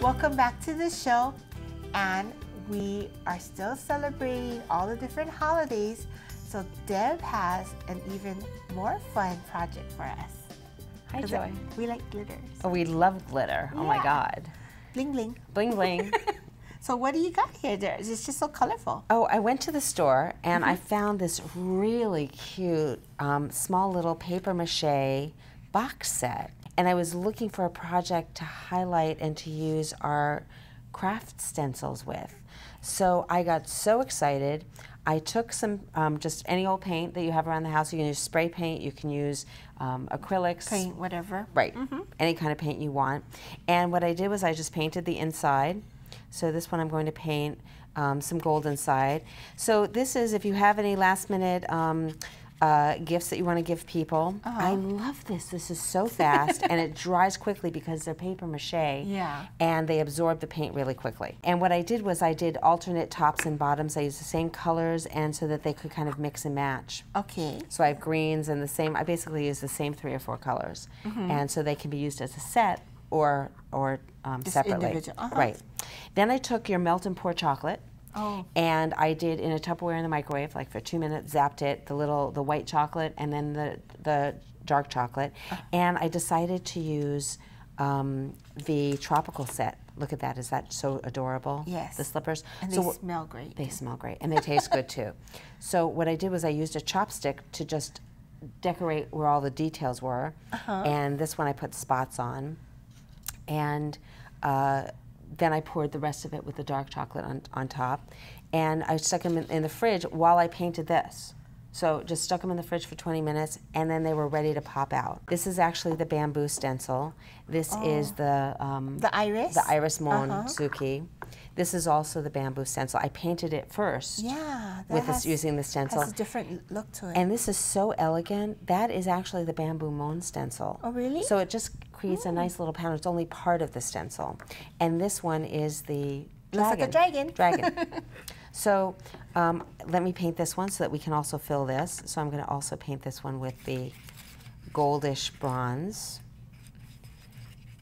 Welcome back to the show, and we are still celebrating all the different holidays, so Deb has an even more fun project for us. Hi, Joy. We like glitters. Oh, we love glitter. Yeah. Oh my God. Bling bling. Bling bling. So what do you got here? It's just so colorful. Oh, I went to the store and I found this really cute small little paper mache box set. And I was looking for a project to highlight and to use our craft stencils with. So I got so excited. I took some just any old paint that you have around the house. You can use spray paint, you can use acrylics. Paint, whatever. Right, any kind of paint you want. And what I did was I just painted the inside. So this one I'm going to paint some gold inside. So this is, if you have any last minute gifts that you want to give people. I love this. This is so fast and it dries quickly because they're paper mache. Yeah. And they absorb the paint really quickly. And what I did was I did alternate tops and bottoms. I used the same colors and so that they could kind of mix and match. Okay. So I have greens and the same, I basically use the same 3 or 4 colors. And so they can be used as a set or separately. Individual. Right. Then I took your melt and pour chocolate. And I did in a Tupperware in the microwave, like for 2 minutes, zapped it, the white chocolate and then the dark chocolate. And I decided to use the tropical set. Look at that, is that so adorable? Yes. The slippers. And so they smell great. They smell great, and they taste good too. So what I did was I used a chopstick to just decorate where all the details were. And this one I put spots on. And then I poured the rest of it with the dark chocolate on top. And I stuck them in the fridge while I painted this. So just stuck them in the fridge for 20 minutes, and then they were ready to pop out. This is actually the bamboo stencil. This is the iris? The iris Monsuki. This is also the bamboo stencil. I painted it first. Yeah. Using the stencil. Has a different look to it. And this is so elegant. That is actually the bamboo mon stencil. Oh, really? So it just creates a nice little pattern. It's only part of the stencil. And this one is the dragon. Looks like a dragon. Dragon. So let me paint this one so that we can also fill this. So I'm going to also paint this one with the goldish bronze.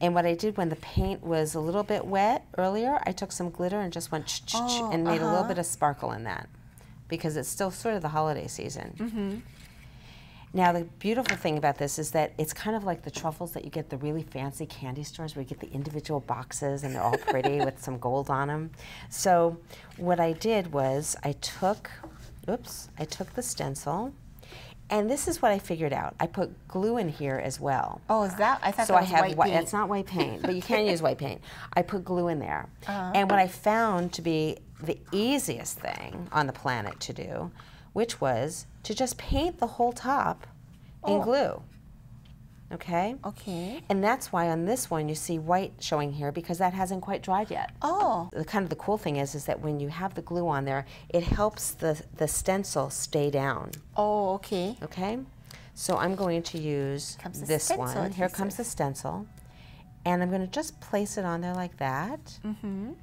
And what I did when the paint was a little bit wet earlier, I took some glitter and just went and made a little bit of sparkle in that, because it's still sort of the holiday season. Now the beautiful thing about this is that it's kind of like the truffles that you get at the really fancy candy stores where you get the individual boxes and they're all pretty with some gold on them. So what I did was I took the stencil, and this is what I figured out. I put glue in here as well. Oh, is that? I thought so that was white paint. It's not white paint, but you can use white paint. I put glue in there. And what I found to be the easiest thing on the planet to do, which was to just paint the whole top in glue. Okay? Okay. And that's why on this one you see white showing here, because that hasn't quite dried yet. Oh. The cool thing is that when you have the glue on there, it helps the stencil stay down. Oh, okay. Okay? So I'm going to use this one. Here comes the stencil. And I'm going to just place it on there like that. Oh,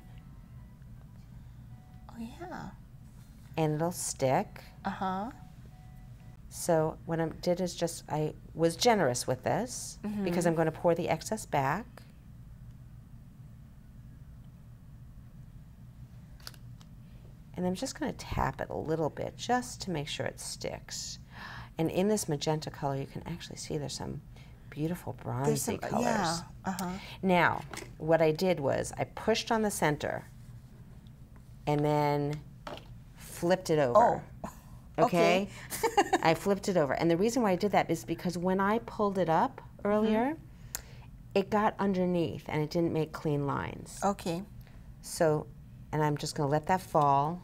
yeah. And it'll stick. So what I did is I was generous with this because I'm going to pour the excess back. And I'm just going to tap it a little bit just to make sure it sticks. And in this magenta color, you can actually see there's some beautiful bronzy colors. Yeah. Now, what I did was I pushed on the center and then flipped it over. Okay? I flipped it over. And the reason why I did that is because when I pulled it up earlier, it got underneath and it didn't make clean lines. Okay. So, and I'm just going to let that fall.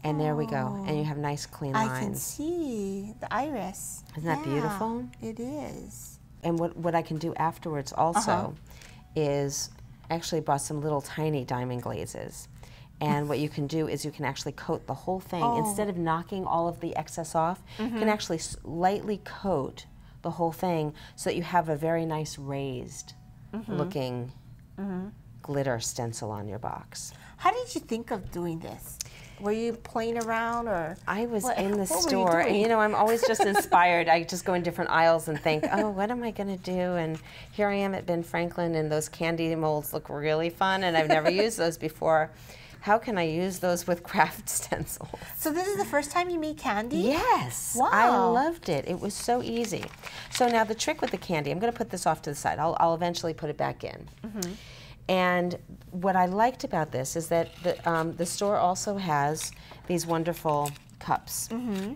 And there we go. And you have nice clean lines. I can see the iris. Isn't that beautiful? It is. And what I can do afterwards also is actually brought some little tiny diamond glazes. And what you can do is you can actually coat the whole thing. Instead of knocking all of the excess off, you can actually lightly coat the whole thing so that you have a very nice raised looking glitter stencil on your box. How did you think of doing this? were you playing around or? I was what, in the what store, and you know, I'm always just inspired. I just go in different aisles and think, oh, what am I going to do? And here I am at Ben Franklin, and those candy molds look really fun, and I've never used those before. How can I use those with craft stencils? So this is the first time you made candy? Yes. Wow. I loved it. It was so easy. So now the trick with the candy, I'm going to put this off to the side. I'll eventually put it back in. Mm-hmm. And what I liked about this is that the store also has these wonderful cups. Mm-hmm.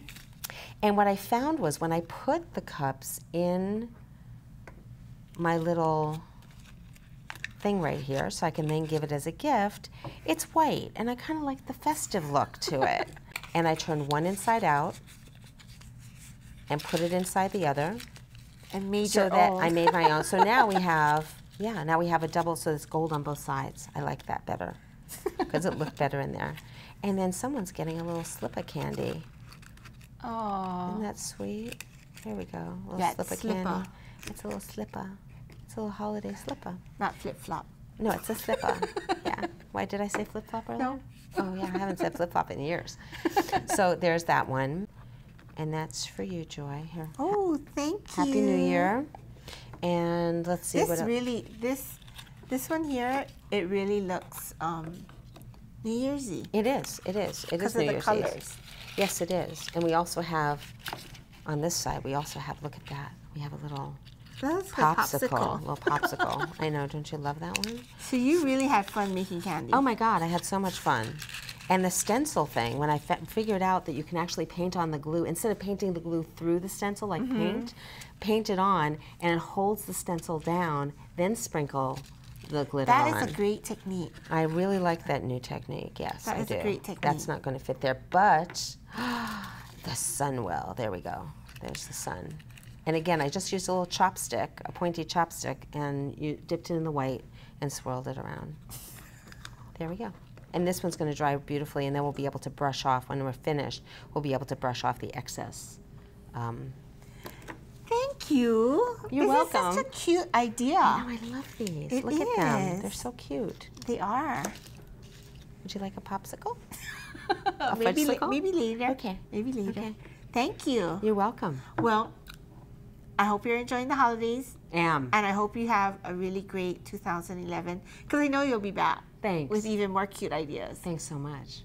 And what I found was when I put the cups in my little thing right here, so I can then give it as a gift, it's white, and I kind of like the festive look to it. And I turned one inside out and put it inside the other. And made so your that own. I made my own. So now we have, yeah, now we have a double, so it's gold on both sides. I like that better because it looked better in there. And then someone's getting a little slip of candy. Oh. Isn't that sweet? Here we go, a little That's slip of slipper. candy. It's a little slipper. It's a little holiday slipper. Not flip-flop. No, it's a slipper. Yeah. Why did I say flip-flop earlier? No. Oh, yeah, I haven't said flip-flop in years. So there's that one. And that's for you, Joy. Here. Oh, thank you. Happy New Year. And let's see This what really, this one here, it really looks New Year's-y. It is. It is. It is Because of New the Year's colors. Eve. Yes, it is. And we also have, on this side, we also have, look at that. We have a little That's the popsicle. Little popsicle. I know. Don't you love that one? So you really had fun making candy. Oh my God, I had so much fun. And the stencil thing, when I figured out that you can actually paint on the glue, instead of painting the glue through the stencil like paint it on, and it holds the stencil down, then sprinkle the glitter on. That is a great technique. I really like that new technique, yes, That I is do. a great technique. That's not going to fit there, but the sun will. There we go. There's the sun. And again, I just used a little chopstick, a pointy chopstick, and you dipped it in the white and swirled it around. There we go. And this one's going to dry beautifully, and then we'll be able to brush off, when we're finished, we'll be able to brush off the excess. Thank you. You're welcome. This is such a cute idea. I know, I love these. It Look at them. is. They're so cute. They are. Would you like a popsicle? maybe, fudgesicle? maybe later. Okay. Maybe later. Okay. Thank you. You're welcome. Well, I hope you're enjoying the holidays. Am. And I hope you have a really great 2011, because I know you'll be back. Thanks. With even more cute ideas. Thanks so much.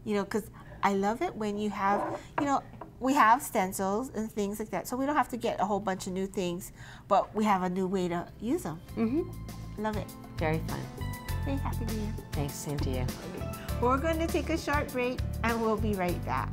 You know, because I love it when you have, you know, we have stencils and things like that, so we don't have to get a whole bunch of new things, but we have a new way to use them. Mm-hmm. Love it. Very fun. Very happy New Year. Thanks, same to you. We're going to take a short break, and we'll be right back.